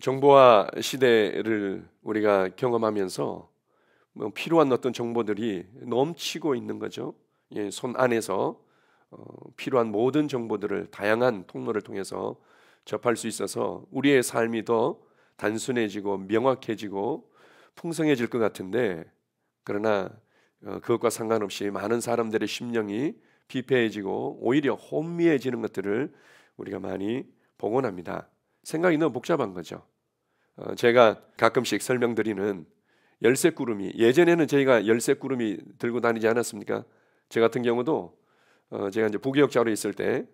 정보화 시대를 우리가 경험하면서 필요한 어떤 정보들이 넘치고 있는 거죠. 예, 손 안에서 필요한 모든 정보들을 다양한 통로를 통해서 접할 수 있어서 우리의 삶이 더 단순해지고 명확해지고 풍성해질 것 같은데, 그러나 그것과 상관없이 많은 사람들의 심령이 피폐해지고 오히려 혼미해지는 것들을 우리가 많이 보곤 합니다. 생각이 너무 복잡한 거죠. 제가 가끔씩 설명드리는 열쇠꾸러미, 예전에는 저희가 열쇠꾸러미 들고 다니지 않았습니까? 저 같은 경우도 제가 이제 부교역자로 있을 때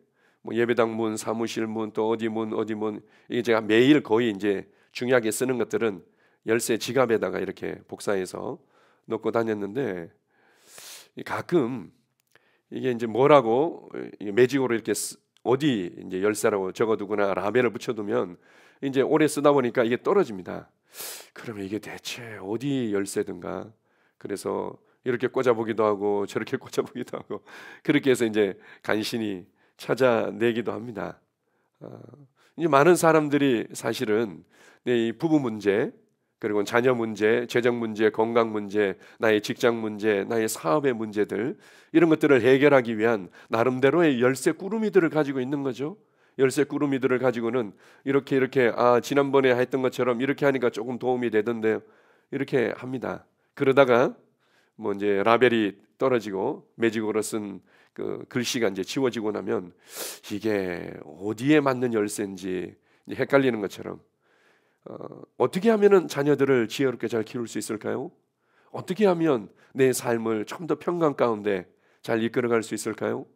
뭐 예배당 문, 사무실 문, 또 어디 문, 어디 문, 이게 제가 매일 거의 이제 중요하게 쓰는 것들은 열쇠 지갑에다가 이렇게 복사해서 넣고 다녔는데, 가끔 이게 이제 뭐라고 매직으로 이렇게 어디 이제 열쇠라고 적어두거나 라벨을 붙여두면 이제 오래 쓰다 보니까 이게 떨어집니다. 그러면 이게 대체 어디 열쇠든가? 그래서 이렇게 꽂아보기도 하고 저렇게 꽂아보기도 하고 그렇게 해서 이제 간신히 찾아내기도 합니다. 이제 많은 사람들이 사실은 이 부부 문제, 그리고 자녀 문제, 재정 문제, 건강 문제, 나의 직장 문제, 나의 사업의 문제들, 이런 것들을 해결하기 위한 나름대로의 열쇠 꾸러미들을 가지고 있는 거죠. 열쇠 꾸러미들을 가지고는 이렇게 지난번에 했던 것처럼 이렇게 하니까 조금 도움이 되던데요, 이렇게 합니다. 그러다가 뭐 이제 라벨이 떨어지고 매직으로 쓴 그 글씨가 이제 지워지고 나면 이게 어디에 맞는 열쇠인지 헷갈리는 것처럼, 어떻게 하면은 자녀들을 지혜롭게 잘 키울 수 있을까요? 어떻게 하면 내 삶을 좀 더 평강 가운데 잘 이끌어갈 수 있을까요?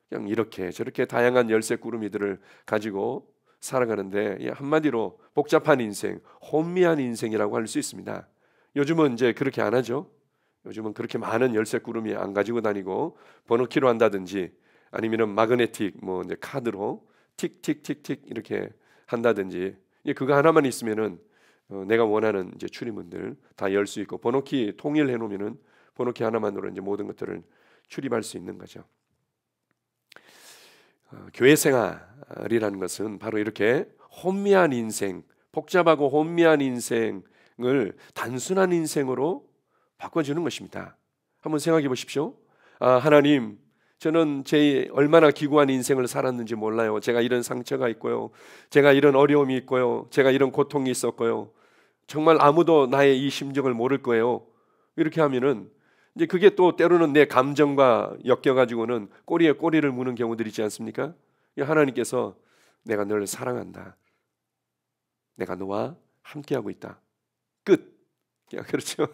그냥 이렇게 저렇게 다양한 열쇠 꾸러미들을 가지고 살아가는데, 한마디로 복잡한 인생, 혼미한 인생이라고 할 수 있습니다. 요즘은 이제 그렇게 안 하죠. 요즘은 그렇게 많은 열쇠 꾸러미 안 가지고 다니고 번호키로 한다든지, 아니면은 마그네틱 뭐 이제 카드로 틱틱틱틱 이렇게 한다든지, 그거 하나만 있으면은 내가 원하는 이제 출입문들 다 열 수 있고, 번호키 통일해 놓으면은 번호키 하나만으로 이제 모든 것들을 출입할 수 있는 거죠. 교회 생활이라는 것은 바로 이렇게 혼미한 인생, 복잡하고 혼미한 인생을 단순한 인생으로 바꿔주는 것입니다. 한번 생각해 보십시오. 하나님, 저는 제 얼마나 기구한 인생을 살았는지 몰라요. 제가 이런 상처가 있고요, 제가 이런 어려움이 있고요, 제가 이런 고통이 있었고요, 정말 아무도 나의 이 심정을 모를 거예요. 이렇게 하면은 이제 그게 또 때로는 내 감정과 엮여가지고는 꼬리에 꼬리를 무는 경우들이 있지 않습니까? 하나님께서 내가 너를 사랑한다, 내가 너와 함께하고 있다, 끝. 그렇죠.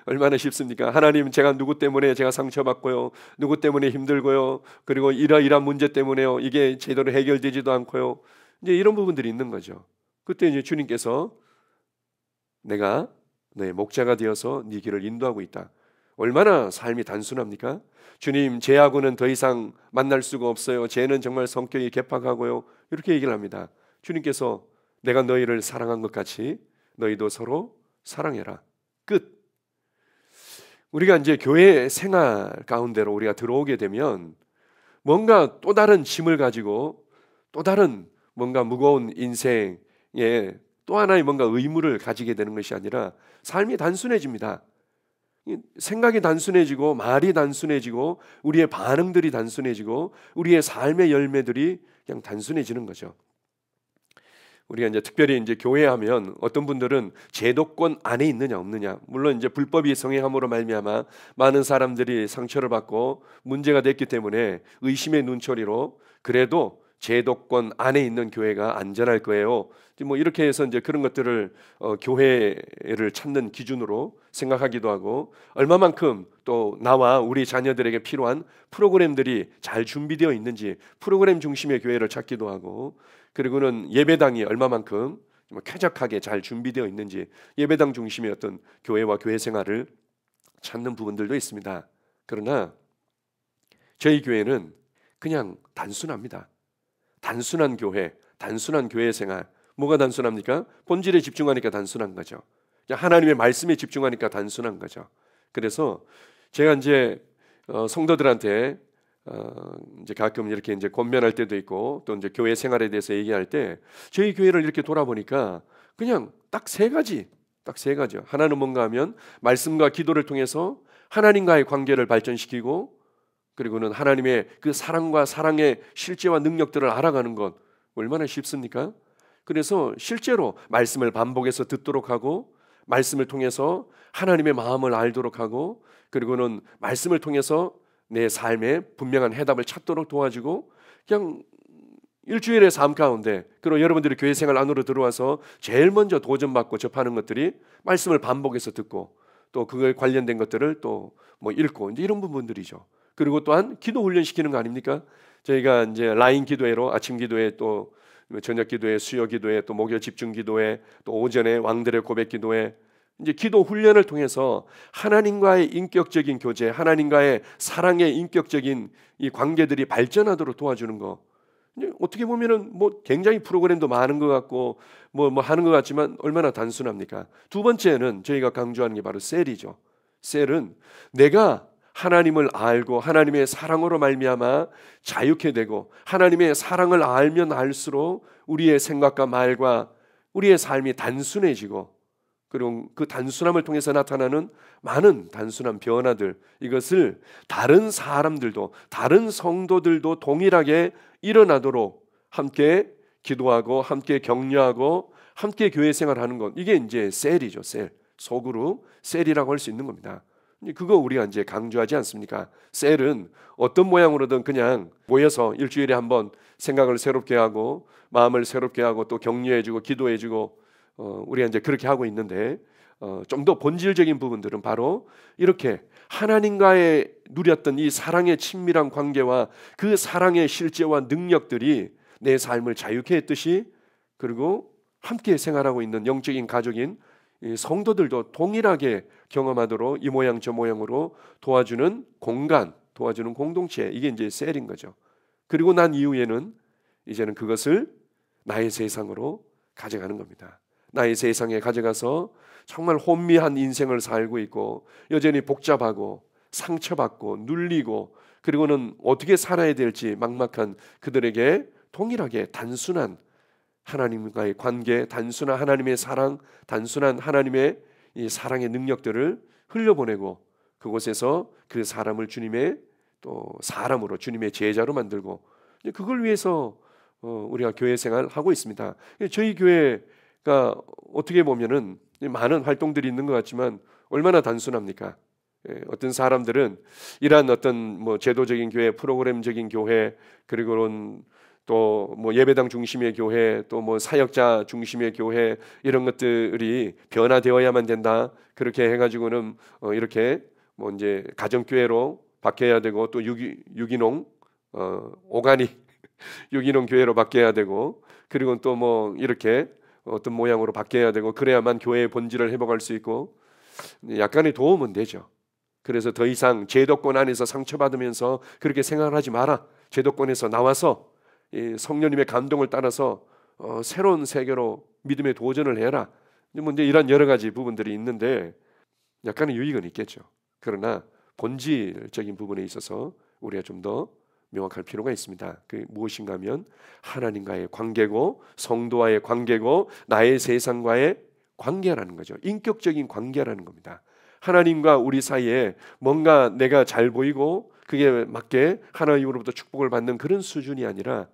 얼마나 쉽습니까? 하나님, 제가 누구 때문에 제가 상처받고요, 누구 때문에 힘들고요, 그리고 이러이러한 문제 때문에요, 이게 제대로 해결되지도 않고요, 이제 이런 부분들이 있는 거죠. 그때 이제 주님께서 내가 너의 목자가 되어서 네 길을 인도하고 있다. 얼마나 삶이 단순합니까? 주님, 쟤하고는 더 이상 만날 수가 없어요. 쟤는 정말 성격이 개팍하고요, 이렇게 얘기를 합니다. 주님께서 내가 너희를 사랑한 것 같이 너희도 서로 사랑해라, 끝. 우리가 이제 교회 생활 가운데로 우리가 들어오게 되면 뭔가 또 다른 짐을 가지고 또 다른 뭔가 무거운 인생에 또 하나의 뭔가 의무를 가지게 되는 것이 아니라 삶이 단순해집니다. 생각이 단순해지고 말이 단순해지고 우리의 반응들이 단순해지고 우리의 삶의 열매들이 그냥 단순해지는 거죠. 우리가 이제 특별히 이제 교회하면 어떤 분들은 제도권 안에 있느냐 없느냐, 물론 이제 불법이 성행함으로 말미암아 많은 사람들이 상처를 받고 문제가 됐기 때문에 의심의 눈초리로 그래도 제도권 안에 있는 교회가 안전할 거예요, 뭐 이렇게 해서 이제 그런 것들을 교회를 찾는 기준으로 생각하기도 하고, 얼마만큼 또 나와 우리 자녀들에게 필요한 프로그램들이 잘 준비되어 있는지 프로그램 중심의 교회를 찾기도 하고, 그리고는 예배당이 얼마만큼 쾌적하게 잘 준비되어 있는지 예배당 중심의 어떤 교회와 교회 생활을 찾는 부분들도 있습니다. 그러나 저희 교회는 그냥 단순합니다. 단순한 교회, 단순한 교회 생활. 뭐가 단순합니까? 본질에 집중하니까 단순한 거죠. 하나님의 말씀에 집중하니까 단순한 거죠. 그래서 제가 이제 성도들한테 이제 가끔 이렇게 이제 권면할 때도 있고 또 이제 교회 생활에 대해서 얘기할 때 저희 교회를 이렇게 돌아보니까 그냥 딱 세 가지, 하나는 뭔가 하면 말씀과 기도를 통해서 하나님과의 관계를 발전시키고, 그리고는 하나님의 그 사랑과 사랑의 실제와 능력들을 알아가는 것 얼마나 쉽습니까? 그래서 실제로 말씀을 반복해서 듣도록 하고, 말씀을 통해서 하나님의 마음을 알도록 하고, 그리고는 말씀을 통해서 내 삶에 분명한 해답을 찾도록 도와주고, 그냥 일주일의 삶 가운데, 그리고 여러분들이 교회 생활 안으로 들어와서 제일 먼저 도전받고 접하는 것들이 말씀을 반복해서 듣고, 또 그거에 관련된 것들을 또 뭐 읽고, 이제 이런 부분들이죠. 그리고 또한 기도 훈련시키는 거 아닙니까? 저희가 이제 라인 기도회로 아침 기도회, 또 저녁 기도회, 수요 기도회, 또 목요 집중 기도회, 또 오전에 왕들의 고백 기도회, 이제 기도 훈련을 통해서 하나님과의 인격적인 교제, 하나님과의 사랑의 인격적인 이 관계들이 발전하도록 도와주는 거. 어떻게 보면은 뭐 굉장히 프로그램도 많은 것 같고 뭐 하는 것 같지만 얼마나 단순합니까? 두 번째는 저희가 강조하는 게 바로 셀이죠. 셀은 내가 하나님을 알고 하나님의 사랑으로 말미암아 자유케 되고, 하나님의 사랑을 알면 알수록 우리의 생각과 말과 우리의 삶이 단순해지고, 그리고 그 단순함을 통해서 나타나는 많은 단순한 변화들, 이것을 다른 사람들도, 다른 성도들도 동일하게 일어나도록 함께 기도하고 함께 격려하고 함께 교회 생활하는 것, 이게 이제 셀이죠. 셀, 소그룹, 셀이라고 할 수 있는 겁니다. 그거 우리가 이제 강조하지 않습니까? 셀은 어떤 모양으로든 그냥 모여서 일주일에 한번 생각을 새롭게 하고 마음을 새롭게 하고 또 격려해주고 기도해주고, 우리가 이제 그렇게 하고 있는데, 좀 더 본질적인 부분들은 바로 이렇게 하나님과의 누렸던 이 사랑의 친밀한 관계와 그 사랑의 실제와 능력들이 내 삶을 자유케 했듯이, 그리고 함께 생활하고 있는 영적인 가족인 이 성도들도 동일하게 경험하도록 이 모양 저 모양으로 도와주는 공간, 도와주는 공동체, 이게 이제 셀인 거죠. 그리고 난 이후에는 이제는 그것을 나의 세상으로 가져가는 겁니다. 나의 세상에 가져가서 정말 혼미한 인생을 살고 있고 여전히 복잡하고 상처받고 눌리고, 그리고는 어떻게 살아야 될지 막막한 그들에게 동일하게 단순한 하나님과의 관계, 단순한 하나님의 사랑, 단순한 하나님의 이 사랑의 능력들을 흘려보내고, 그곳에서 그 사람을 주님의 또 사람으로, 주님의 제자로 만들고, 그걸 위해서 우리가 교회 생활 하고 있습니다. 저희 교회가 어떻게 보면은 많은 활동들이 있는 것 같지만 얼마나 단순합니까? 어떤 사람들은 이러한 어떤 뭐 제도적인 교회, 프로그램적인 교회, 그리고는 또 뭐 예배당 중심의 교회, 또 뭐 사역자 중심의 교회, 이런 것들이 변화되어야만 된다. 그렇게 해가지고는 이렇게 뭐 이제 가정교회로 바뀌어야 되고, 또 유기농 오가닉 유기농 교회로 바뀌어야 되고, 그리고 또 뭐 이렇게 어떤 모양으로 바뀌어야 되고, 그래야만 교회의 본질을 회복할 수 있고, 약간의 도움은 되죠. 그래서 더 이상 제도권 안에서 상처받으면서 그렇게 생각하지 마라. 제도권에서 나와서 이 성령님의 감동을 따라서 새로운 세계로 믿음의 도전을 해라. 뭐 이제 이런 여러 가지 부분들이 있는데 약간의 유익은 있겠죠. 그러나 본질적인 부분에 있어서 우리가 좀 더 명확할 필요가 있습니다. 그 무엇인가 하면 하나님과의 관계고, 성도와의 관계고, 나의 세상과의 관계라는 거죠. 인격적인 관계라는 겁니다. 하나님과 우리 사이에 뭔가 내가 잘 보이고 그게 맞게 하나님으로부터 축복을 받는 그런 수준이 아니라,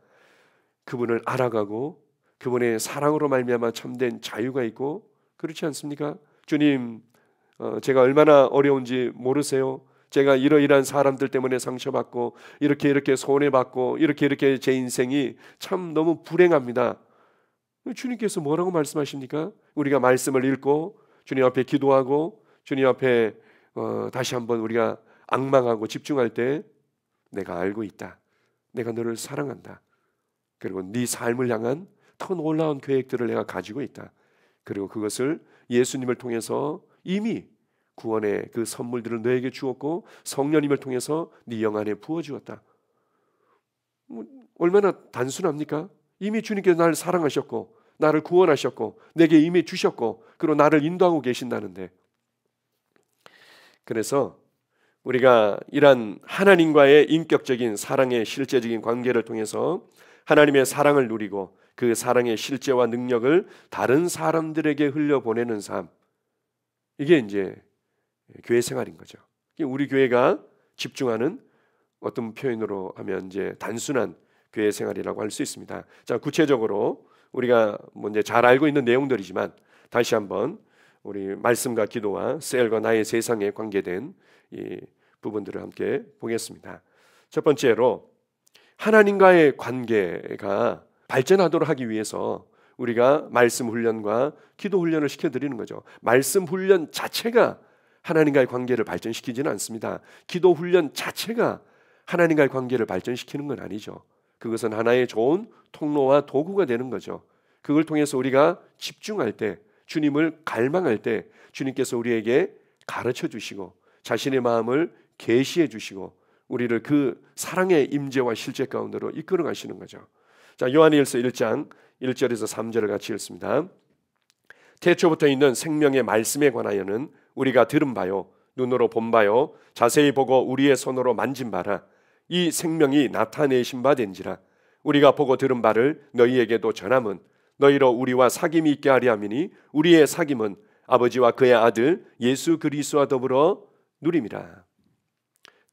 그분을 알아가고 그분의 사랑으로 말미암아 참된 자유가 있고, 그렇지 않습니까? 주님, 제가 얼마나 어려운지 모르세요? 제가 이러이러한 사람들 때문에 상처받고 이렇게 손해받고 이렇게 제 인생이 참 너무 불행합니다. 주님께서 뭐라고 말씀하십니까? 우리가 말씀을 읽고 주님 앞에 기도하고 주님 앞에 다시 한번 우리가 앙망하고 집중할 때, 내가 알고 있다. 내가 너를 사랑한다. 그리고 네 삶을 향한 더 놀라운 계획들을 내가 가지고 있다. 그리고 그것을 예수님을 통해서 이미 구원의 그 선물들을 너에게 주었고, 성령님을 통해서 네 영 안에 부어주었다. 얼마나 단순합니까? 이미 주님께서 나를 사랑하셨고 나를 구원하셨고 내게 이미 주셨고, 그리고 나를 인도하고 계신다는데, 그래서 우리가 이런 하나님과의 인격적인 사랑의 실제적인 관계를 통해서 하나님의 사랑을 누리고 그 사랑의 실제와 능력을 다른 사람들에게 흘려보내는 삶, 이게 이제 교회 생활인 거죠. 우리 교회가 집중하는 어떤 표현으로 하면 이제 단순한 교회 생활이라고 할 수 있습니다. 자, 구체적으로 우리가 이제 잘 알고 있는 내용들이지만 다시 한번 우리 말씀과 기도와 셀과 나의 세상에 관계된 이 부분들을 함께 보겠습니다. 첫 번째로 하나님과의 관계가 발전하도록 하기 위해서 우리가 말씀 훈련과 기도 훈련을 시켜드리는 거죠. 말씀 훈련 자체가 하나님과의 관계를 발전시키지는 않습니다. 기도 훈련 자체가 하나님과의 관계를 발전시키는 건 아니죠. 그것은 하나의 좋은 통로와 도구가 되는 거죠. 그걸 통해서 우리가 집중할 때, 주님을 갈망할 때 주님께서 우리에게 가르쳐 주시고 자신의 마음을 계시해 주시고 우리를 그 사랑의 임재와 실제 가운데로 이끌어 가시는 거죠. 자, 요한일서 1장 1절에서 3절을 같이 읽습니다. 태초부터 있는 생명의 말씀에 관하여는 우리가 들은 바요, 눈으로 본 바요, 자세히 보고 우리의 손으로 만진 바라. 이 생명이 나타내신 바 된지라. 우리가 보고 들은 바를 너희에게도 전함은 너희로 우리와 사귐이 있게 하려 함이니 우리의 사귐은 아버지와 그의 아들 예수 그리스도와 더불어 누림이라.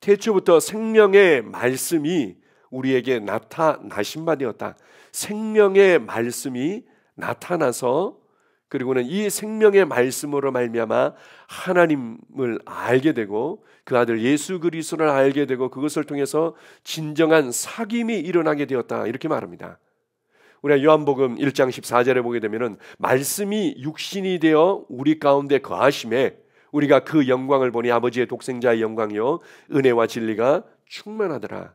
태초부터 생명의 말씀이 우리에게 나타나신 바 되었다. 생명의 말씀이 나타나서 그리고는 이 생명의 말씀으로 말미암아 하나님을 알게 되고 그 아들 예수 그리스도를 알게 되고 그것을 통해서 진정한 사귐이 일어나게 되었다, 이렇게 말합니다. 우리가 요한복음 1장 14절에 보게 되면은 말씀이 육신이 되어 우리 가운데 거하심에 우리가 그 영광을 보니 아버지의 독생자의 영광이요 은혜와 진리가 충만하더라.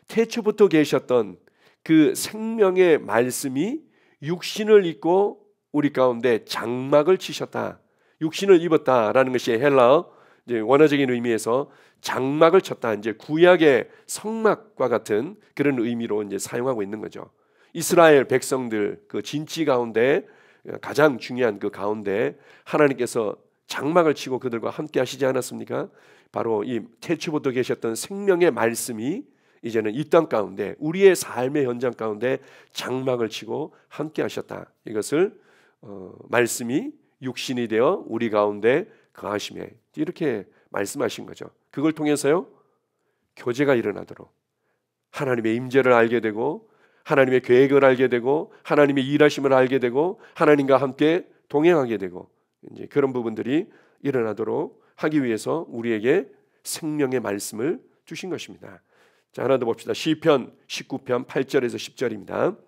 태초부터 계셨던 그 생명의 말씀이 육신을 입고 우리 가운데 장막을 치셨다. 육신을 입었다라는 것이 헬라어 이제 원어적인 의미에서 장막을 쳤다. 이제 구약의 성막과 같은 그런 의미로 이제 사용하고 있는 거죠. 이스라엘 백성들 그 진치 가운데 가장 중요한 그 가운데 하나님께서 장막을 치고 그들과 함께 하시지 않았습니까? 바로 이 태초부터 계셨던 생명의 말씀이 이제는 이 땅 가운데 우리의 삶의 현장 가운데 장막을 치고 함께 하셨다. 이것을 말씀이 육신이 되어 우리 가운데 거하심에 이렇게 말씀하신 거죠. 그걸 통해서요 교제가 일어나도록 하나님의 임재를 알게 되고 하나님의 계획을 알게 되고 하나님의 일하심을 알게 되고 하나님과 함께 동행하게 되고 이제 그런 부분들이 일어나도록 하기 위해서 우리에게 생명의 말씀을 주신 것입니다. 자, 하나 더 봅시다. 시편 19편 8절에서 10절입니다.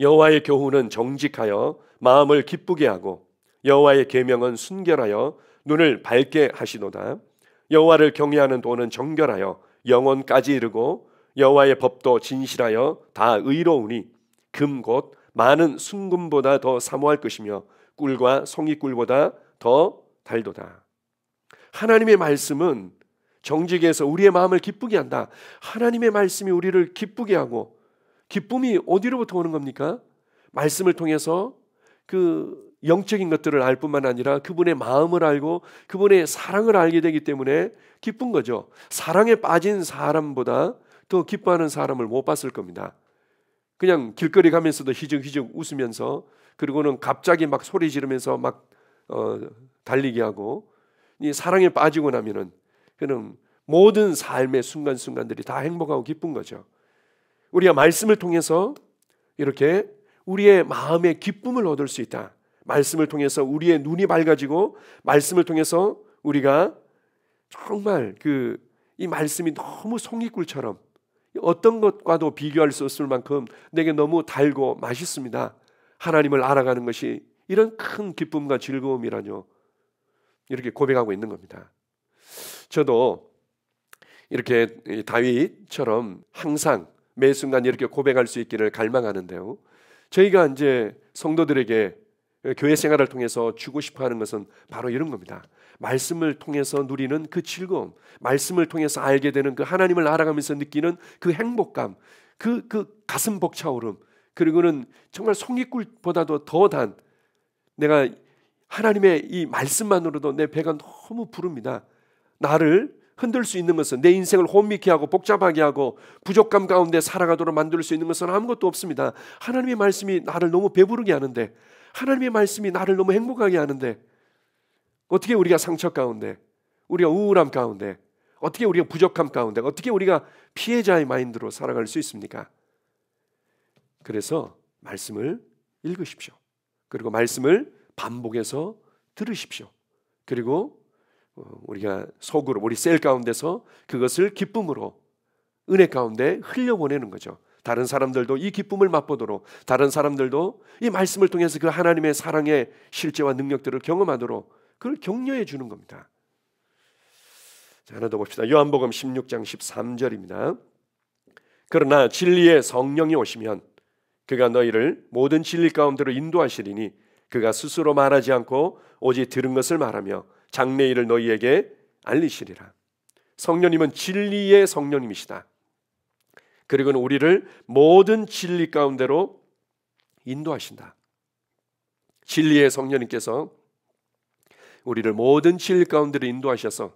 여호와의 교훈은 정직하여 마음을 기쁘게 하고 여호와의 계명은 순결하여 눈을 밝게 하시도다. 여호와를 경외하는 도는 정결하여 영혼까지 이르고 여호와의 법도 진실하여 다 의로우니 금 곧 많은 순금보다 더 사모할 것이며 꿀과 송이꿀보다 더 달도다. 하나님의 말씀은 정직해서 우리의 마음을 기쁘게 한다. 하나님의 말씀이 우리를 기쁘게 하고 기쁨이 어디로부터 오는 겁니까? 말씀을 통해서 그 영적인 것들을 알 뿐만 아니라 그분의 마음을 알고 그분의 사랑을 알게 되기 때문에 기쁜 거죠. 사랑에 빠진 사람보다 더 기뻐하는 사람을 못 봤을 겁니다. 그냥 길거리 가면서도 희죽희죽 웃으면서 그리고는 갑자기 막 소리 지르면서 막 달리게 하고 이 사랑에 빠지고 나면은 그는 모든 삶의 순간순간들이 다 행복하고 기쁜 거죠. 우리가 말씀을 통해서 이렇게 우리의 마음의 기쁨을 얻을 수 있다. 말씀을 통해서 우리의 눈이 밝아지고 말씀을 통해서 우리가 정말 이 말씀이 너무 송이꿀처럼 어떤 것과도 비교할 수 없을 만큼 내게 너무 달고 맛있습니다. 하나님을 알아가는 것이 이런 큰 기쁨과 즐거움이라뇨. 이렇게 고백하고 있는 겁니다. 저도 이렇게 다윗처럼 항상 매 순간 이렇게 고백할 수 있기를 갈망하는데요. 저희가 이제 성도들에게 교회 생활을 통해서 주고 싶어하는 것은 바로 이런 겁니다. 말씀을 통해서 누리는 그 즐거움, 말씀을 통해서 알게 되는 그 하나님을 알아가면서 느끼는 그 행복감, 그 가슴 벅차오름, 그리고는 정말 송이꿀보다도 더 단 내가 하나님의 이 말씀만으로도 내 배가 너무 부릅니다. 나를 흔들 수 있는 것은, 내 인생을 혼미케 하고 복잡하게 하고 부족감 가운데 살아가도록 만들 수 있는 것은 아무것도 없습니다. 하나님의 말씀이 나를 너무 배부르게 하는데, 하나님의 말씀이 나를 너무 행복하게 하는데, 어떻게 우리가 상처 가운데, 우리가 우울함 가운데, 어떻게 우리가 부족함 가운데, 어떻게 우리가 피해자의 마인드로 살아갈 수 있습니까? 그래서 말씀을 읽으십시오. 그리고 말씀을 반복해서 들으십시오. 그리고 우리가 속으로, 우리 셀 가운데서 그것을 기쁨으로, 은혜 가운데 흘려보내는 거죠. 다른 사람들도 이 기쁨을 맛보도록, 다른 사람들도 이 말씀을 통해서 그 하나님의 사랑의 실제와 능력들을 경험하도록 그걸 격려해 주는 겁니다. 자, 하나 더 봅시다. 요한복음 16장 13절입니다. 그러나 진리의 성령이 오시면 그가 너희를 모든 진리 가운데로 인도하시리니 그가 스스로 말하지 않고 오직 들은 것을 말하며 장래 일을 너희에게 알리시리라. 성령님은 진리의 성령님이시다. 그리고는 우리를 모든 진리 가운데로 인도하신다. 진리의 성령님께서 우리를 모든 진리 가운데로 인도하셔서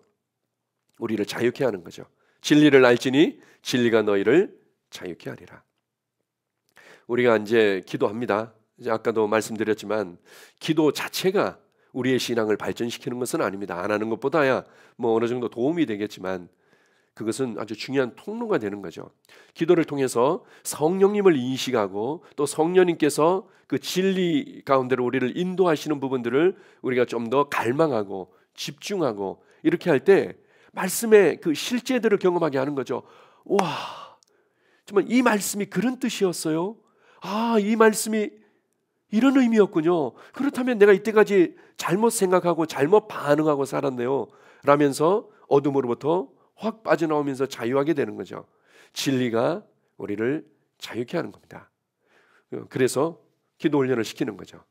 우리를 자유케 하는 거죠. 진리를 알지니 진리가 너희를 자유케 하리라. 우리가 이제 기도합니다. 이제 아까도 말씀드렸지만 기도 자체가 우리의 신앙을 발전시키는 것은 아닙니다. 안 하는 것보다야 뭐 어느 정도 도움이 되겠지만 그것은 아주 중요한 통로가 되는 거죠. 기도를 통해서 성령님을 인식하고 또 성령님께서 그 진리 가운데로 우리를 인도하시는 부분들을 우리가 좀 더 갈망하고 집중하고 이렇게 할 때 말씀의 그 실제들을 경험하게 하는 거죠. 와, 정말 이 말씀이 그런 뜻이었어요? 아, 이 말씀이 이런 의미였군요. 그렇다면 내가 이때까지 잘못 생각하고 잘못 반응하고 살았네요 라면서 어둠으로부터 확 빠져나오면서 자유하게 되는 거죠. 진리가 우리를 자유케 하는 겁니다. 그래서 기도 훈련을 시키는 거죠.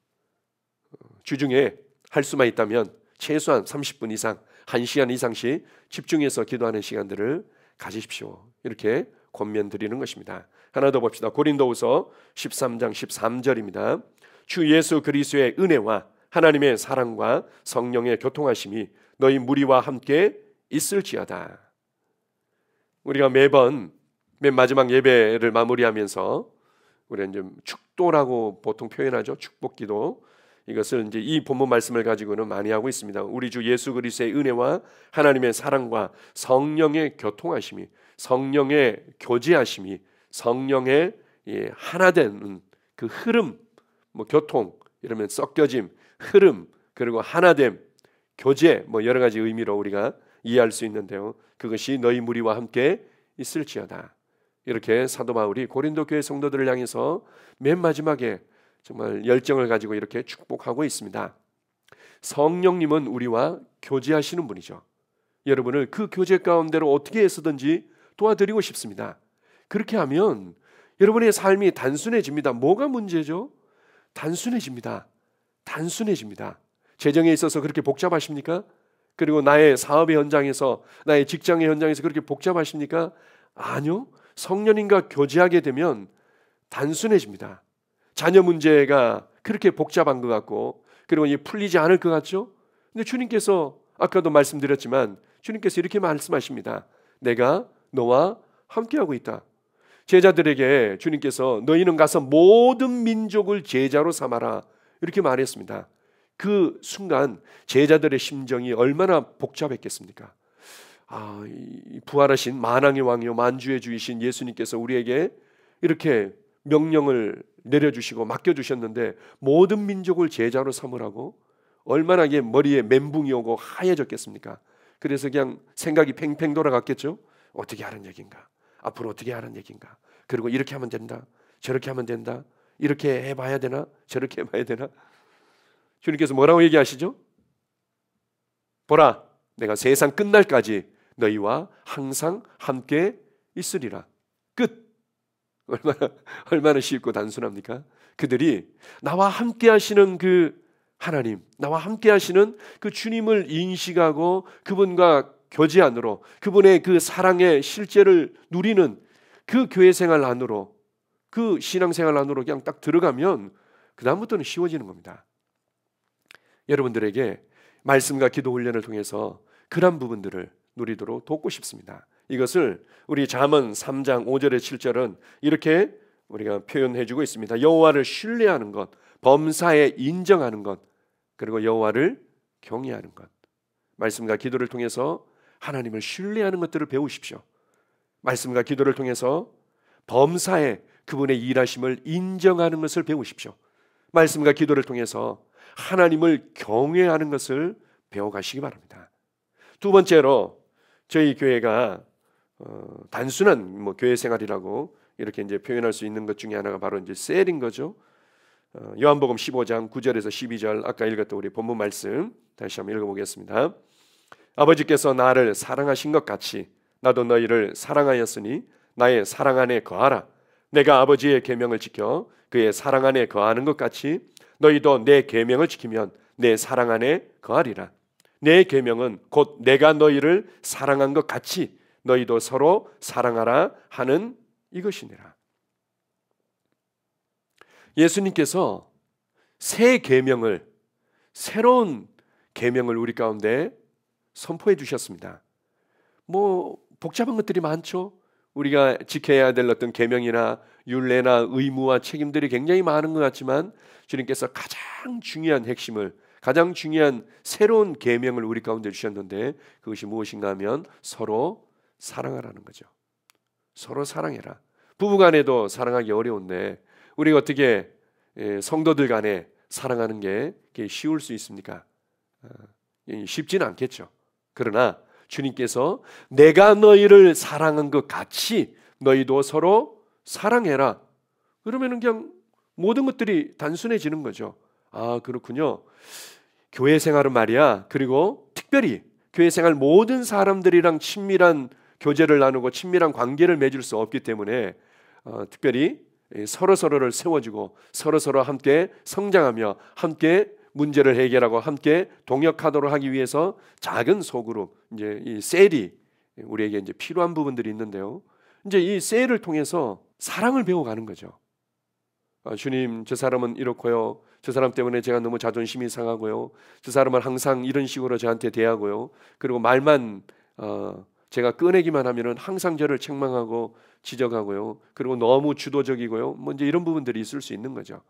주중에 할 수만 있다면 최소한 30분 이상, 1시간 이상씩 집중해서 기도하는 시간들을 가지십시오. 이렇게 권면드리는 것입니다. 하나 더 봅시다. 고린도후서 13장 13절입니다. 주 예수 그리스도의 은혜와 하나님의 사랑과 성령의 교통하심이 너희 무리와 함께 있을지어다. 우리가 매번 맨 마지막 예배를 마무리하면서 우리가 이제 축도라고 보통 표현하죠. 축복기도. 이것을 이제 이 본문 말씀을 가지고는 많이 하고 있습니다. 우리 주 예수 그리스도의 은혜와 하나님의 사랑과 성령의 교통하심이, 성령의 교제하심이, 성령의 하나된 그 흐름, 뭐 교통 이러면 섞여짐, 흐름, 그리고 하나됨, 교제, 뭐 여러 가지 의미로 우리가 이해할 수 있는데요. 그것이 너희 무리와 함께 있을지어다. 이렇게 사도 바울이 고린도 교회 성도들을 향해서 맨 마지막에 정말 열정을 가지고 이렇게 축복하고 있습니다. 성령님은 우리와 교제하시는 분이죠. 여러분을 그 교제 가운데로 어떻게 해서든지 도와드리고 싶습니다. 그렇게 하면 여러분의 삶이 단순해집니다. 뭐가 문제죠? 단순해집니다. 단순해집니다. 재정에 있어서 그렇게 복잡하십니까? 그리고 나의 사업의 현장에서, 나의 직장의 현장에서 그렇게 복잡하십니까? 아니요. 성령님과 교제하게 되면 단순해집니다. 자녀 문제가 그렇게 복잡한 것 같고, 그리고 풀리지 않을 것 같죠? 근데 주님께서 아까도 말씀드렸지만 주님께서 이렇게 말씀하십니다. 내가 너와 함께하고 있다. 제자들에게 주님께서 너희는 가서 모든 민족을 제자로 삼아라 이렇게 말했습니다. 그 순간 제자들의 심정이 얼마나 복잡했겠습니까? 이 부활하신 만왕의 왕이요 만주의 주이신 예수님께서 우리에게 이렇게 명령을 내려주시고 맡겨주셨는데 모든 민족을 제자로 삼으라고, 얼마나 머리에 멘붕이 오고 하얘졌겠습니까? 그래서 그냥 생각이 팽팽 돌아갔겠죠. 어떻게 하는 얘기인가? 앞으로 어떻게 하는 얘기인가? 그리고 이렇게 하면 된다, 저렇게 하면 된다, 이렇게 해봐야 되나, 저렇게 해봐야 되나? 주님께서 뭐라고 얘기하시죠? 보라, 내가 세상 끝날까지 너희와 항상 함께 있으리라. 끝. 얼마나 쉽고 단순합니까? 그들이 나와 함께 하시는 그 하나님, 나와 함께 하시는 그 주님을 인식하고 그분과 교제 안으로, 그분의 그 사랑의 실제를 누리는 그 교회 생활 안으로, 그 신앙 생활 안으로 그냥 딱 들어가면 그 다음부터는 쉬워지는 겁니다. 여러분들에게 말씀과 기도 훈련을 통해서 그런 부분들을 누리도록 돕고 싶습니다. 이것을 우리 잠언 3장 5절에 7절은 이렇게 우리가 표현해주고 있습니다. 여호와를 신뢰하는 것, 범사에 인정하는 것, 그리고 여호와를 경외하는 것. 말씀과 기도를 통해서 하나님을 신뢰하는 것들을 배우십시오. 말씀과 기도를 통해서 범사에 그분의 일하심을 인정하는 것을 배우십시오. 말씀과 기도를 통해서 하나님을 경외하는 것을 배워가시기 바랍니다. 두 번째로 저희 교회가 단순한 교회 생활이라고 이렇게 이제 표현할 수 있는 것 중에 하나가 바로 이제 셀인 거죠. 요한복음 15장 9절에서 12절 아까 읽었던 우리 본문 말씀 다시 한번 읽어보겠습니다. 아버지께서 나를 사랑하신 것 같이 나도 너희를 사랑하였으니 나의 사랑 안에 거하라. 내가 아버지의 계명을 지켜 그의 사랑 안에 거하는 것 같이 너희도 내 계명을 지키면 내 사랑 안에 거하리라. 내 계명은 곧 내가 너희를 사랑한 것 같이 너희도 서로 사랑하라 하는 이것이니라. 예수님께서 새 계명을, 새로운 계명을 우리 가운데 선포해 주셨습니다. 복잡한 것들이 많죠. 우리가 지켜야 될 어떤 계명이나 율례나 의무와 책임들이 굉장히 많은 것 같지만 주님께서 가장 중요한 핵심을, 가장 중요한 새로운 계명을 우리 가운데 주셨는데 그것이 무엇인가 하면 서로 사랑하라는 거죠. 서로 사랑해라. 부부간에도 사랑하기 어려운데 우리가 어떻게 성도들 간에 사랑하는 게 쉬울 수 있습니까? 쉽지는 않겠죠. 그러나 주님께서 내가 너희를 사랑한 것 같이 너희도 서로 사랑해라. 그러면 그냥 모든 것들이 단순해지는 거죠. 아, 그렇군요. 교회 생활은 말이야. 그리고 특별히 교회 생활 모든 사람들이랑 친밀한 교제를 나누고 친밀한 관계를 맺을 수 없기 때문에 특별히 서로서로를 세워주고 서로서로 함께 성장하며 함께 문제를 해결하고 함께 동역하도록 하기 위해서 작은 소그룹, 이제 이 셀이 우리에게 이제 필요한 부분들이 있는데요. 이제 이 셀을 통해서 사랑을 배워가는 거죠. 주님, 저 사람은 이렇고요. 저 사람 때문에 제가 너무 자존심이 상하고요. 저 사람은 항상 이런 식으로 저한테 대하고요. 그리고 말만 제가 꺼내기만 하면은 항상 저를 책망하고 지적하고요. 그리고 너무 주도적이고요. 이제 이런 부분들이 있을 수 있는 거죠.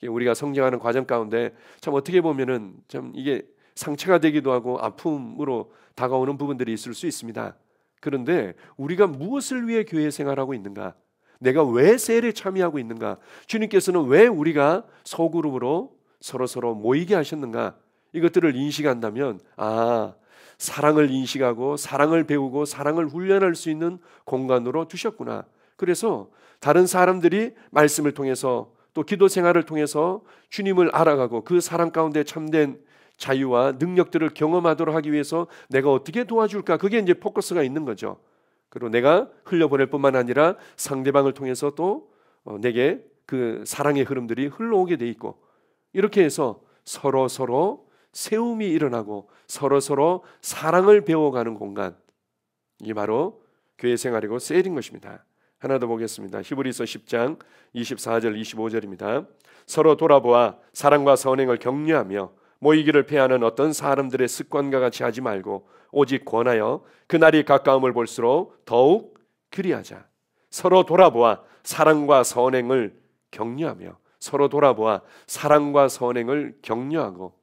우리가 성장하는 과정 가운데 참 어떻게 보면은 참 이게 상처가 되기도 하고 아픔으로 다가오는 부분들이 있을 수 있습니다. 그런데 우리가 무엇을 위해 교회 생활하고 있는가? 내가 왜 셀에 참여하고 있는가? 주님께서는 왜 우리가 소그룹으로 서로 모이게 하셨는가? 이것들을 인식한다면 사랑을 인식하고 사랑을 배우고 사랑을 훈련할 수 있는 공간으로 두셨구나. 그래서 다른 사람들이 말씀을 통해서 또 기도 생활을 통해서 주님을 알아가고 그 사랑 가운데 참된 자유와 능력들을 경험하도록 하기 위해서 내가 어떻게 도와줄까? 그게 이제 포커스가 있는 거죠. 그리고 내가 흘려보낼 뿐만 아니라 상대방을 통해서 또 내게 그 사랑의 흐름들이 흘러오게 돼 있고 이렇게 해서 서로 세움이 일어나고 서로 사랑을 배워가는 공간, 이게 바로 교회 생활이고 셀인 것입니다. 하나 더 보겠습니다. 히브리서 10장 24절 25절입니다. 서로 돌아보아 사랑과 선행을 격려하며 모이기를 패하는 어떤 사람들의 습관과 같이 하지 말고 오직 권하여 그날이 가까움을 볼수록 더욱 그리하자. 서로 돌아보아 사랑과 선행을 격려하며 서로 돌아보아 사랑과 선행을 격려하고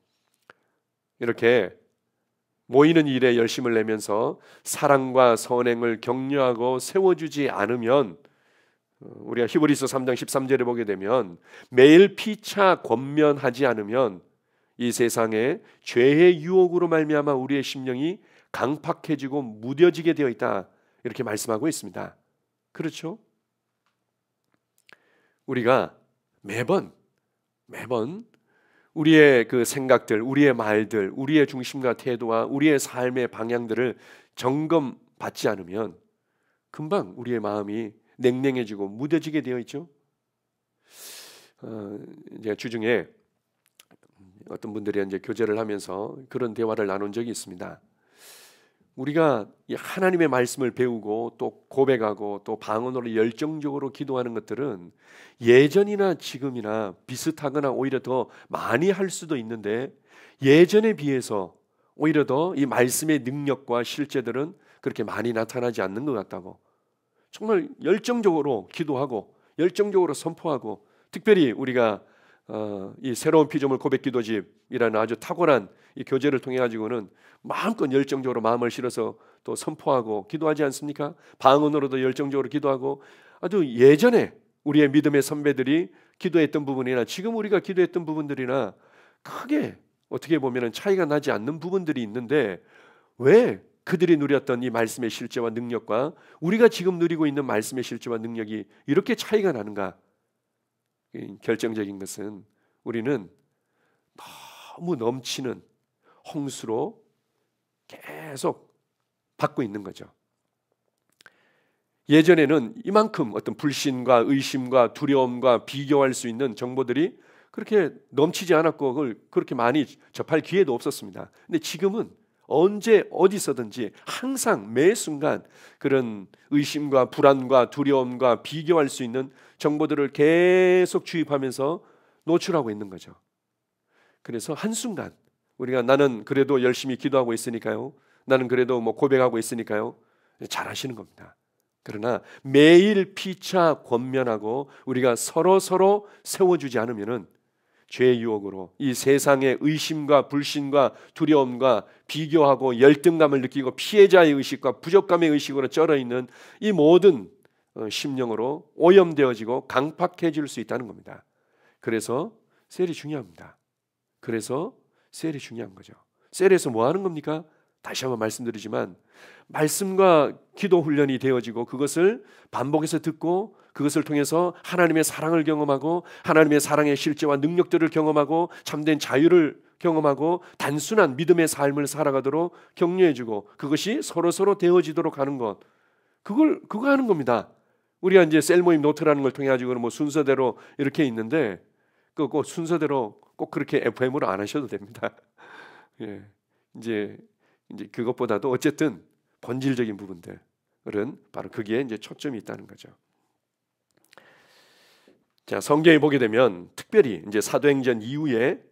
이렇게 모이는 일에 열심을 내면서 사랑과 선행을 격려하고 세워주지 않으면 우리가 히브리서 3장 13절에 보게 되면 매일 피차 권면하지 않으면 이 세상에 죄의 유혹으로 말미암아 우리의 심령이 강팍해지고 무뎌지게 되어 있다 이렇게 말씀하고 있습니다. 그렇죠? 우리가 매번 우리의 그 생각들, 우리의 말들, 우리의 중심과 태도와 우리의 삶의 방향들을 점검받지 않으면 금방 우리의 마음이 냉랭해지고 무뎌지게 되어 있죠. 이제 주중에 어떤 분들이 이제 교제를 하면서 그런 대화를 나눈 적이 있습니다. 우리가 하나님의 말씀을 배우고 또 고백하고 또 방언으로 열정적으로 기도하는 것들은 예전이나 지금이나 비슷하거나 오히려 더 많이 할 수도 있는데 예전에 비해서 오히려 더 이 말씀의 능력과 실제들은 그렇게 많이 나타나지 않는 것 같다고. 정말 열정적으로 기도하고 열정적으로 선포하고, 특별히 우리가 이 새로운 피조물 고백 기도집이라는 아주 탁월한 이 교제를 통해 가지고는 마음껏 열정적으로 마음을 실어서 또 선포하고 기도하지 않습니까? 방언으로도 열정적으로 기도하고, 아주 예전에 우리의 믿음의 선배들이 기도했던 부분이나 지금 우리가 기도했던 부분들이나 크게 어떻게 보면 차이가 나지 않는 부분들이 있는데, 왜 그들이 누렸던 이 말씀의 실제와 능력과 우리가 지금 누리고 있는 말씀의 실제와 능력이 이렇게 차이가 나는가? 결정적인 것은 우리는 너무 넘치는 홍수로 계속 받고 있는 거죠. 예전에는 이만큼 어떤 불신과 의심과 두려움과 비교할 수 있는 정보들이 그렇게 넘치지 않았고 그걸 그렇게 많이 접할 기회도 없었습니다. 근데 지금은 언제 어디서든지 항상 매 순간 그런 의심과 불안과 두려움과 비교할 수 있는 정보들을 계속 주입하면서 노출하고 있는 거죠. 그래서 한순간 우리가 나는 그래도 열심히 기도하고 있으니까요, 나는 그래도 뭐 고백하고 있으니까요, 잘하시는 겁니다. 그러나 매일 피차 권면하고 우리가 서로 세워주지 않으면은 죄의 유혹으로 이 세상의 의심과 불신과 두려움과 비교하고 열등감을 느끼고 피해자의 의식과 부족감의 의식으로 쩔어있는 이 모든 심령으로 오염되어지고 강팍해질 수 있다는 겁니다. 그래서 셀이 중요합니다. 그래서 셀이 중요한 거죠. 셀에서 뭐 하는 겁니까? 다시 한번 말씀드리지만 말씀과 기도 훈련이 되어지고 그것을 반복해서 듣고 그것을 통해서 하나님의 사랑을 경험하고 하나님의 사랑의 실제와 능력들을 경험하고 참된 자유를 경험하고 단순한 믿음의 삶을 살아가도록 격려해주고 그것이 서로 되어지도록 하는 것, 그거 하는 겁니다. 우리가 이제 셀 모임 노트라는 걸 통해 가지고는 뭐 순서대로 이렇게 있는데 꼭 순서대로 꼭 그렇게 FM으로 안 하셔도 됩니다. 예, 이제 그것보다도 어쨌든 본질적인 부분들은 바로 거기에 이제 초점이 있다는 거죠. 자, 성경에 보게 되면 특별히 이제 사도행전 이후에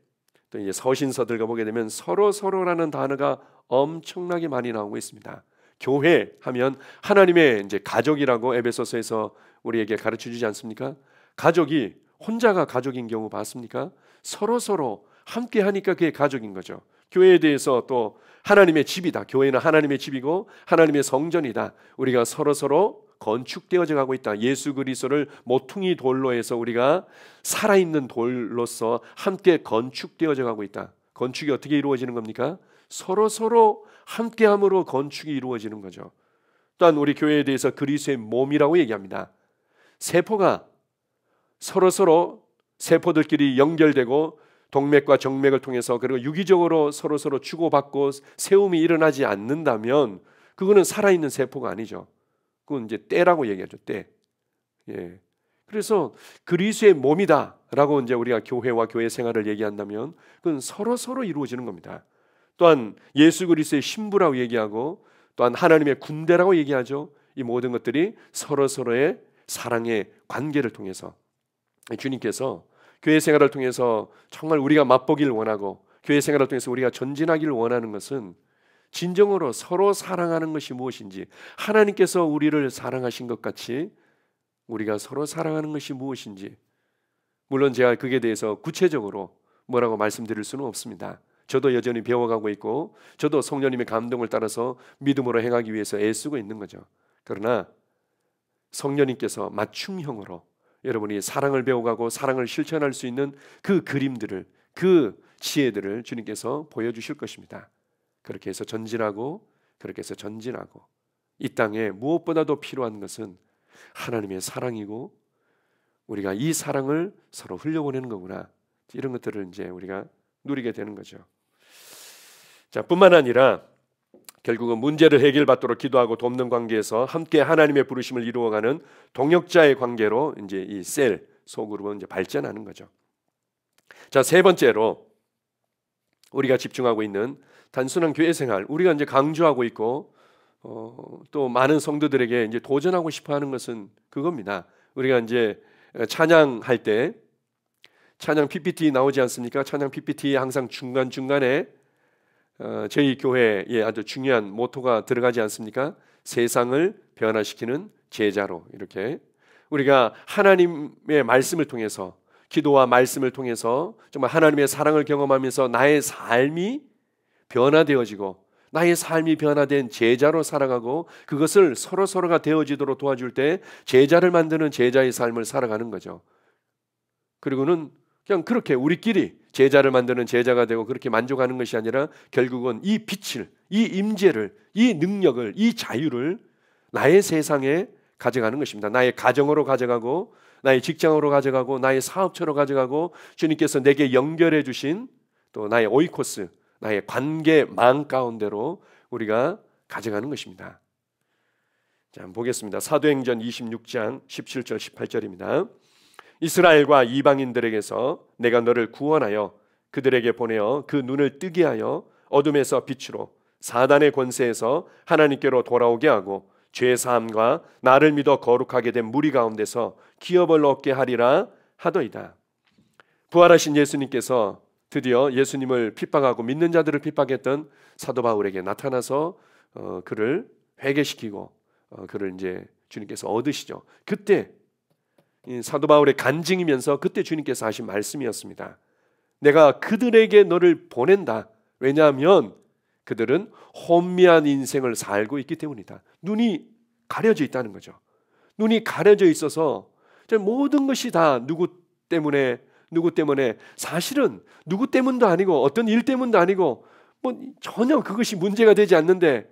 또 이제 서신서들과 보게 되면 서로라는 단어가 엄청나게 많이 나오고 있습니다. 교회 하면 하나님의 이제 가족이라고 에베소서에서 우리에게 가르쳐 주지 않습니까? 가족이 혼자가 가족인 경우 봤습니까? 서로 함께 하니까 그게 가족인 거죠. 교회에 대해서 또 하나님의 집이다. 교회는 하나님의 집이고 하나님의 성전이다. 우리가 서로 건축되어져 가고 있다. 예수 그리스도를 모퉁이 돌로 해서 우리가 살아있는 돌로서 함께 건축되어져 가고 있다. 건축이 어떻게 이루어지는 겁니까? 서로 함께함으로 건축이 이루어지는 거죠. 또한 우리 교회에 대해서 그리스도의 몸이라고 얘기합니다. 세포가 서로 세포들끼리 연결되고 동맥과 정맥을 통해서 그리고 유기적으로 서로 주고받고 세움이 일어나지 않는다면 그거는 살아있는 세포가 아니죠. 그건 이제 때라고 얘기하죠. 때. 예. 그래서 그리스도의 몸이다라고 이제 우리가 교회와 교회 생활을 얘기한다면 그건 서로 이루어지는 겁니다. 또한 예수 그리스도의 신부라고 얘기하고 또한 하나님의 군대라고 얘기하죠. 이 모든 것들이 서로의 사랑의 관계를 통해서 주님께서 교회 생활을 통해서 정말 우리가 맛보길 원하고 교회 생활을 통해서 우리가 전진하기를 원하는 것은 진정으로 서로 사랑하는 것이 무엇인지, 하나님께서 우리를 사랑하신 것 같이 우리가 서로 사랑하는 것이 무엇인지, 물론 제가 그에 대해서 구체적으로 뭐라고 말씀드릴 수는 없습니다. 저도 여전히 배워가고 있고 저도 성령님의 감동을 따라서 믿음으로 행하기 위해서 애쓰고 있는 거죠. 그러나 성령님께서 맞춤형으로 여러분이 사랑을 배워가고 사랑을 실천할 수 있는 그 그림들을, 그 지혜들을 주님께서 보여주실 것입니다. 그렇게 해서 전진하고 이 땅에 무엇보다도 필요한 것은 하나님의 사랑이고 우리가 이 사랑을 서로 흘려보내는 거구나, 이런 것들을 이제 우리가 누리게 되는 거죠. 자, 뿐만 아니라 결국은 문제를 해결받도록 기도하고 돕는 관계에서 함께 하나님의 부르심을 이루어가는 동역자의 관계로 이제 이 셀 소그룹은 이제 발전하는 거죠. 자, 세 번째로 우리가 집중하고 있는 단순한 교회 생활, 우리가 이제 강조하고 있고 또 많은 성도들에게 이제 도전하고 싶어하는 것은 그겁니다. 우리가 이제 찬양할 때 찬양 PPT 나오지 않습니까? 찬양 PPT에 항상 중간에 저희 교회에 아주 중요한 모토가 들어가지 않습니까? 세상을 변화시키는 제자로. 이렇게 우리가 하나님의 말씀을 통해서, 기도와 말씀을 통해서 정말 하나님의 사랑을 경험하면서 나의 삶이 변화되어지고 나의 삶이 변화된 제자로 살아가고 그것을 서로가 되어지도록 도와줄 때 제자를 만드는 제자의 삶을 살아가는 거죠. 그리고는 그냥 그렇게 우리끼리 제자를 만드는 제자가 되고 그렇게 만족하는 것이 아니라 결국은 이 빛을, 이 임재를, 이 능력을, 이 자유를 나의 세상에 가져가는 것입니다. 나의 가정으로 가져가고 나의 직장으로 가져가고 나의 사업처로 가져가고 주님께서 내게 연결해 주신 또 나의 오이코스, 나의 관계망 가운데로 우리가 가져가는 것입니다. 자, 한번 보겠습니다. 사도행전 26장 17절 18절입니다. 이스라엘과 이방인들에게서 내가 너를 구원하여 그들에게 보내어 그 눈을 뜨게 하여 어둠에서 빛으로 사단의 권세에서 하나님께로 돌아오게 하고 죄사함과 나를 믿어 거룩하게 된 무리 가운데서 기업을 얻게 하리라 하더이다. 부활하신 예수님께서 드디어 예수님을 핍박하고 믿는 자들을 핍박했던 사도 바울에게 나타나서 그를 회개시키고 그를 이제 주님께서 얻으시죠. 그때 사도 바울의 간증이면서 그때 주님께서 하신 말씀이었습니다. 내가 그들에게 너를 보낸다. 왜냐하면 그들은 혼미한 인생을 살고 있기 때문이다. 눈이 가려져 있다는 거죠. 눈이 가려져 있어서 모든 것이 다 누구 때문에 사실은 누구 때문도 아니고 어떤 일 때문도 아니고 뭐 전혀 그것이 문제가 되지 않는데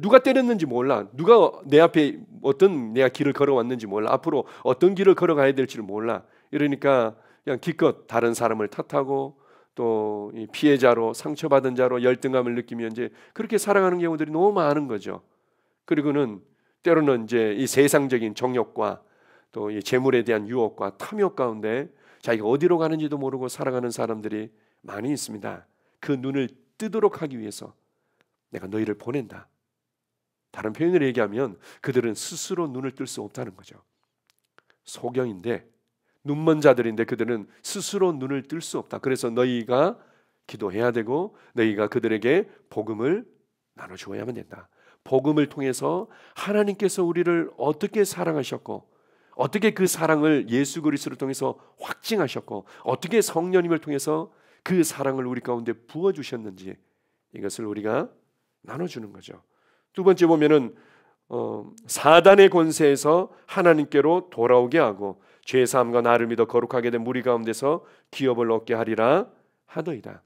누가 때렸는지 몰라. 누가 내 앞에 어떤 내가 길을 걸어왔는지 몰라. 앞으로 어떤 길을 걸어가야 될지를 몰라. 이러니까 그냥 기껏 다른 사람을 탓하고 또 피해자로 상처받은 자로 열등감을 느끼며 이제 그렇게 살아가는 경우들이 너무 많은 거죠. 그리고는 때로는 이제 이 세상적인 정욕과 또 이 재물에 대한 유혹과 탐욕 가운데 자기가 어디로 가는지도 모르고 살아가는 사람들이 많이 있습니다. 그 눈을 뜨도록 하기 위해서 내가 너희를 보낸다. 다른 표현으로 얘기하면 그들은 스스로 눈을 뜰 수 없다는 거죠. 소경인데 눈먼 자들인데 그들은 스스로 눈을 뜰 수 없다. 그래서 너희가 기도해야 되고 너희가 그들에게 복음을 나눠주어야만 된다. 복음을 통해서 하나님께서 우리를 어떻게 사랑하셨고 어떻게 그 사랑을 예수 그리스도를 통해서 확증하셨고 어떻게 성령님을 통해서 그 사랑을 우리 가운데 부어주셨는지 이것을 우리가 나눠주는 거죠. 두 번째 보면은 사단의 권세에서 하나님께로 돌아오게 하고 죄사함과 나를 믿어 거룩하게 된 무리 가운데서 기업을 얻게 하리라 하더이다.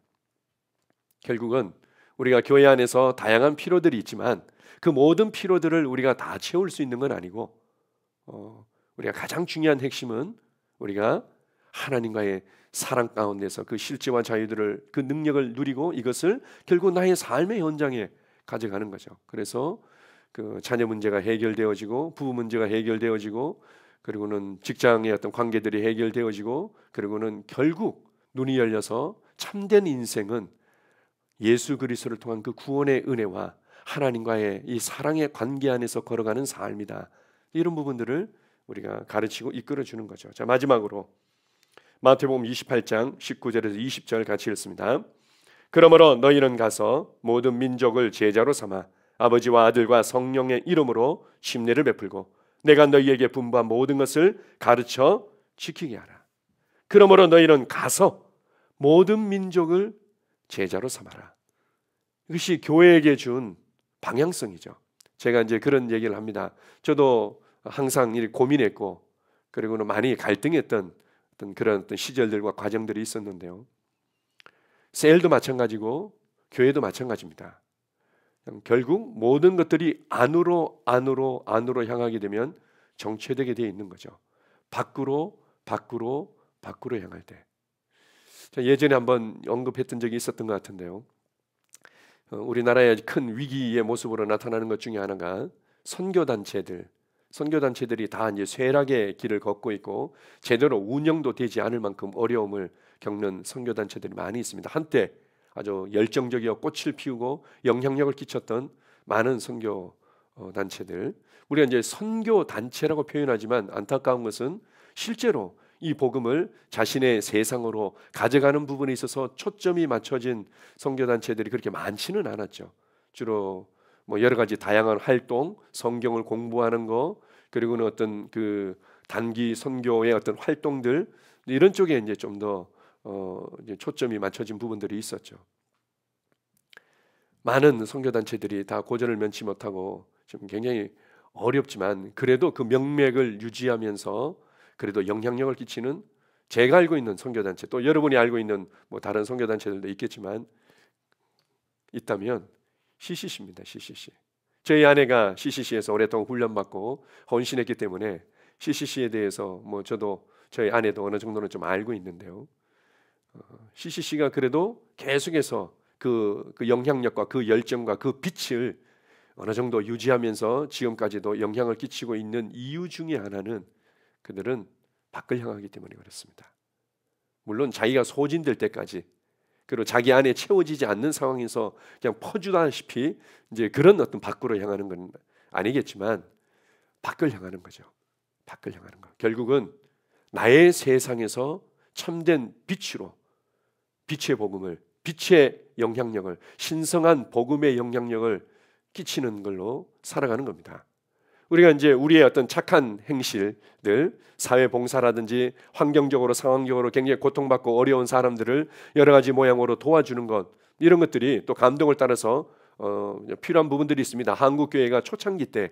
결국은 우리가 교회 안에서 다양한 필요들이 있지만 그 모든 필요들을 우리가 다 채울 수 있는 건 아니고 우리가 가장 중요한 핵심은 우리가 하나님과의 사랑 가운데서 그 실제와 자유들을 그 능력을 누리고 이것을 결국 나의 삶의 현장에 가져가는 거죠. 그래서 그 자녀 문제가 해결되어지고 부부 문제가 해결되어지고 그리고는 직장의 어떤 관계들이 해결되어지고 그리고는 결국 눈이 열려서 참된 인생은 예수 그리스도를 통한 그 구원의 은혜와 하나님과의 이 사랑의 관계 안에서 걸어가는 삶이다. 이런 부분들을 우리가 가르치고 이끌어 주는 거죠. 자, 마지막으로 마태복음 28장 19절에서 20절 같이 읽습니다. 그러므로 너희는 가서 모든 민족을 제자로 삼아 아버지와 아들과 성령의 이름으로 심례를 베풀고 내가 너희에게 분부한 모든 것을 가르쳐 지키게 하라. 그러므로 너희는 가서 모든 민족을 제자로 삼아라. 이것이 교회에게 준 방향성이죠. 제가 이제 그런 얘기를 합니다. 저도 항상 이렇게 고민했고 그리고는 많이 갈등했던 그런 시절들과 과정들이 있었는데요. 셀도 마찬가지고 교회도 마찬가지입니다. 결국 모든 것들이 안으로 향하게 되면 정체되게 되어 있는 거죠. 밖으로 향할 때. 예전에 한번 언급했던 적이 있었던 것 같은데요. 우리나라의 큰 위기의 모습으로 나타나는 것 중에 하나가 선교단체들이 다 이제 쇠락의 길을 걷고 있고 제대로 운영도 되지 않을 만큼 어려움을 겪는 선교단체들이 많이 있습니다. 한때 아주 열정적이어 꽃을 피우고 영향력을 끼쳤던 많은 선교단체들, 우리가 이제 선교단체라고 표현하지만 안타까운 것은 실제로 이 복음을 자신의 세상으로 가져가는 부분에 있어서 초점이 맞춰진 선교단체들이 그렇게 많지는 않았죠. 주로 뭐 여러 가지 다양한 활동, 성경을 공부하는 거, 그리고는 어떤 그 단기 선교의 어떤 활동들, 이런 쪽에 이제 좀 더 초점이 맞춰진 부분들이 있었죠. 많은 선교단체들이 다 고전을 면치 못하고 좀 굉장히 어렵지만 그래도 그 명맥을 유지하면서 그래도 영향력을 끼치는, 제가 알고 있는 선교단체, 또 여러분이 알고 있는 뭐 다른 선교단체들도 있겠지만 있다면 CCC입니다. CCC. 저희 아내가 CCC에서 오랫동안 훈련받고 헌신했기 때문에 CCC에 대해서 뭐 저도 저희 아내도 어느 정도는 좀 알고 있는데요. CCC가 그래도 계속해서 그 영향력과 그 열정과 그 빛을 어느 정도 유지하면서 지금까지도 영향을 끼치고 있는 이유 중에 하나는 그들은 밖을 향하기 때문에 그렇습니다. 물론 자기가 소진될 때까지, 그리고 자기 안에 채워지지 않는 상황에서 그냥 퍼주다시피 이제 그런 어떤 밖으로 향하는 건 아니겠지만 밖을 향하는 거죠. 밖을 향하는 거. 결국은 나의 세상에서 참된 빛으로 빛의 복음을, 빛의 영향력을, 신성한 복음의 영향력을 끼치는 걸로 살아가는 겁니다. 우리가 이제 우리의 어떤 착한 행실들, 사회 봉사라든지 환경적으로 상황적으로 굉장히 고통받고 어려운 사람들을 여러 가지 모양으로 도와주는 것, 이런 것들이 또 감동을 따라서 필요한 부분들이 있습니다. 한국교회가 초창기 때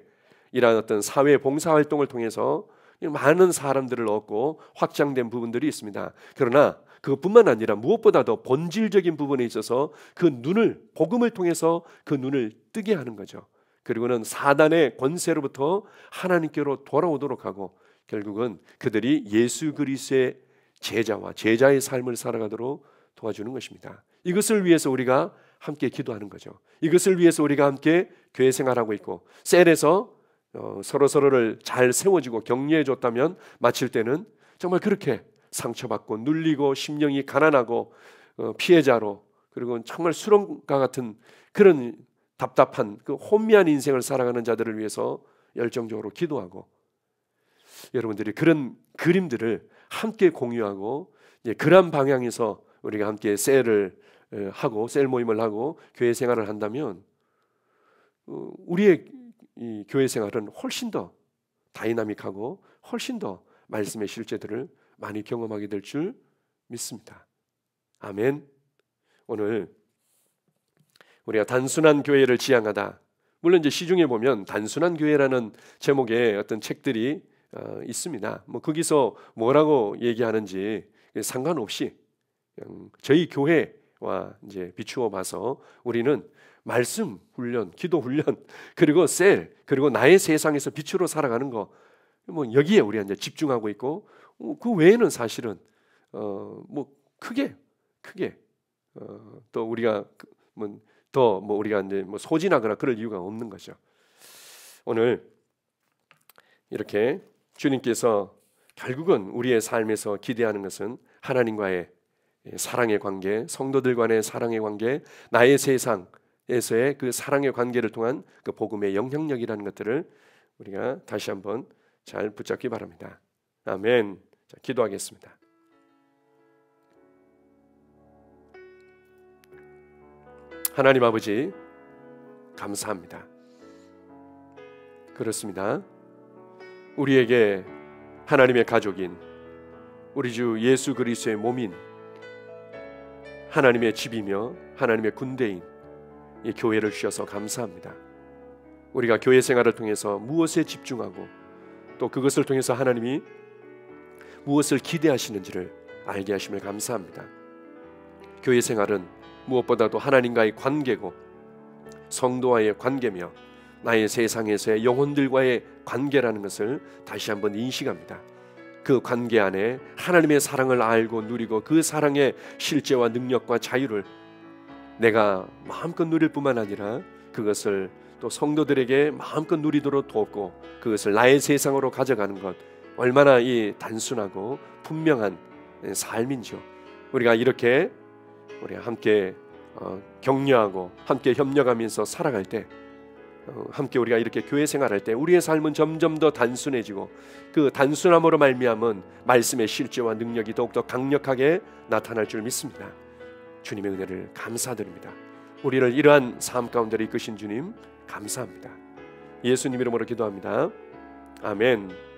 이러한 어떤 사회 봉사 활동을 통해서 많은 사람들을 얻고 확장된 부분들이 있습니다. 그러나 그것뿐만 아니라 무엇보다도 본질적인 부분에 있어서 그 눈을, 복음을 통해서 그 눈을 뜨게 하는 거죠. 그리고는 사단의 권세로부터 하나님께로 돌아오도록 하고 결국은 그들이 예수 그리스도의 제자와 제자의 삶을 살아가도록 도와주는 것입니다. 이것을 위해서 우리가 함께 기도하는 거죠. 이것을 위해서 우리가 함께 교회 생활하고 있고, 셀에서 서로서로를 잘 세워주고 격려해 줬다면 마칠 때는 정말 그렇게 상처받고 눌리고 심령이 가난하고 피해자로, 그리고 정말 수렁과 같은 그런 답답한 그 혼미한 인생을 살아가는 자들을 위해서 열정적으로 기도하고, 여러분들이 그런 그림들을 함께 공유하고 그런 방향에서 우리가 함께 셀을 하고 셀 모임을 하고 교회 생활을 한다면 우리의 이 교회 생활은 훨씬 더 다이나믹하고 훨씬 더 말씀의 실제들을 많이 경험하게 될 줄 믿습니다. 아멘. 오늘 우리가 단순한 교회를 지향하다, 물론 이제 시중에 보면 단순한 교회라는 제목의 어떤 책들이 있습니다. 뭐 거기서 뭐라고 얘기하는지 상관없이 저희 교회와 이제 비추어 봐서 우리는 말씀 훈련, 기도 훈련, 그리고 셀, 그리고 나의 세상에서 빛으로 살아가는 거, 뭐 여기에 우리가 이제 집중하고 있고, 그 외에는 사실은 뭐 크게 또 우리가 더 뭐 우리가 이제 뭐 소진하거나 그럴 이유가 없는 거죠. 오늘 이렇게 주님께서 결국은 우리의 삶에서 기대하는 것은 하나님과의 사랑의 관계, 성도들 간의 사랑의 관계, 나의 세상에서의 그 사랑의 관계를 통한 그 복음의 영향력이라는 것들을 우리가 다시 한번 잘 붙잡기 바랍니다. 아멘. 자, 기도하겠습니다. 하나님 아버지, 감사합니다. 그렇습니다. 우리에게 하나님의 가족인 우리 주 예수 그리스도의 몸인 하나님의 집이며 하나님의 군대인 이 교회를 주셔서 감사합니다. 우리가 교회 생활을 통해서 무엇에 집중하고 또 그것을 통해서 하나님이 무엇을 기대하시는지를 알게 하심을 감사합니다. 교회 생활은 무엇보다도 하나님과의 관계고 성도와의 관계며 나의 세상에서의 영혼들과의 관계라는 것을 다시 한번 인식합니다. 그 관계 안에 하나님의 사랑을 알고 누리고 그 사랑의 실제와 능력과 자유를 내가 마음껏 누릴 뿐만 아니라 그것을 또 성도들에게 마음껏 누리도록 돕고 그것을 나의 세상으로 가져가는 것, 얼마나 이 단순하고 분명한 삶인지요. 우리가 이렇게 우리가 함께 격려하고 함께 협력하면서 살아갈 때 함께 우리가 이렇게 교회 생활할 때 우리의 삶은 점점 더 단순해지고 그 단순함으로 말미암은 말씀의 실제와 능력이 더욱더 강력하게 나타날 줄 믿습니다. 주님의 은혜를 감사드립니다. 우리를 이러한 삶 가운데로 이끄신 주님 감사합니다. 예수님 이름으로 기도합니다. 아멘.